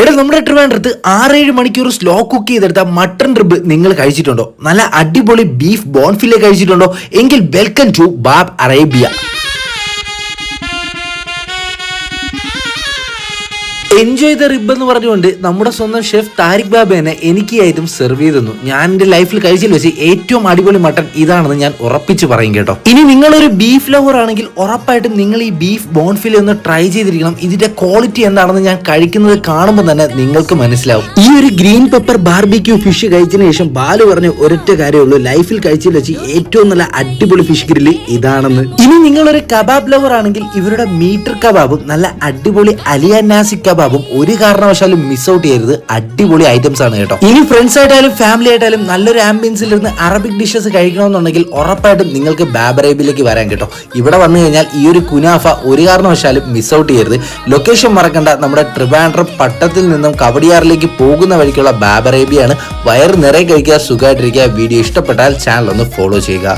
എടാ നമ്മുടെ ട്രിവാൻഡ്രത്ത് 6-7 മണിക്കൂർ സ്ലോ കുക്ക് ചെയ്തെടുത്ത മട്ടൺ റിബ് നിങ്ങൾ കഴിച്ചിട്ടുണ്ടോ? നല്ല അടിപൊളി ബീഫ് ബോൺഫിലെ കഴിച്ചിട്ടുണ്ടോ? എങ്കിൽ welcome to Bab Arabia. Enjoy the rib എന്ന് പറഞ്ഞുകൊണ്ട് നമ്മുടെ സ്വന്തം ഷെഫ് താരിഖ് ബാബ തന്നെ എനിക്ക് ഈ ഐറ്റം സെർവ് ചെയ്ത് തന്നു. ഞാൻ എൻ്റെ ലൈഫിൽ കഴിച്ചതിൽ വെച്ച് ഏറ്റവും അടിപൊളി മട്ടൺ ഇതാണെന്ന് ഞാൻ ഉറപ്പിച്ച് പറയും കേട്ടോ. ഇനി നിങ്ങളൊരു ബീഫ് ലവർ ആണെങ്കിൽ ഉറപ്പായിട്ടും നിങ്ങൾ ഈ ബീഫ് ബോൺഫിലെ ഒന്ന് ട്രൈ ചെയ്തിരിക്കണം. ഇതിന്റെ ക്വാളിറ്റി എന്താണെന്ന് ഞാൻ കഴിക്കുന്നത് കാണുമ്പോൾ തന്നെ നിങ്ങൾക്ക് മനസ്സിലാവും. ഈ ഒരു ഗ്രീൻ പെപ്പർ ബാർബിക്യൂ ഫിഷ് കഴിച്ചതിന് ശേഷം ബാലു പറഞ്ഞ ഒരൊറ്റ കാര്യമുള്ളൂ, ലൈഫിൽ കഴിച്ചതിൽ വെച്ച് ഏറ്റവും നല്ല അടിപൊളി ഫിഷ് ഗ്രില്ല് ഇതാണെന്ന്. ഇനി നിങ്ങളൊരു കബാബ് ലവർ ആണെങ്കിൽ ഇവരുടെ മീറ്റർ കബാബും നല്ല അടിപൊളി അലിയ നാസിക് കബാബും ഒരു കാരണവശാലും മിസ് ഔട്ട് ചെയ്യരുത്. അടിപൊളി ഐറ്റംസ് ആണ് കേട്ടോ. ഇനി ഫ്രണ്ട്സ് ആയിട്ടായാലും ഫാമിലി ആയിട്ടായാലും നല്ലൊരു ആംബിയൻസിൽ ഇരുന്ന് അറബിക് ഡിഷസ് കഴിക്കണമെന്നുണ്ടെങ്കിൽ ഉറപ്പായിട്ടും നിങ്ങൾക്ക് ബാബ് അറേബ്യയിലേക്ക് വരാൻ കേട്ടോ. ഇവിടെ വന്നു കഴിഞ്ഞാൽ ഈ ഒരു കുനാഫ ഒരു കാരണവശാലും മിസ് ഔട്ട് ചെയ്യരുത്. ലൊക്കേഷൻ മറക്കണ്ട, നമ്മുടെ ട്രിവാൻഡ്രം പട്ടത്തിൽ നിന്നും കവടിയാറിലേക്ക് പോകുന്ന വഴിക്കുള്ള ബാബ് അറേബ്യയാണ്. വയറ് നിറയെ കഴിക്കുക, സുഖമായിട്ടിരിക്കുക. വീഡിയോ ഇഷ്ടപ്പെട്ടാൽ ചാനൽ ഒന്ന് ഫോളോ ചെയ്യുക.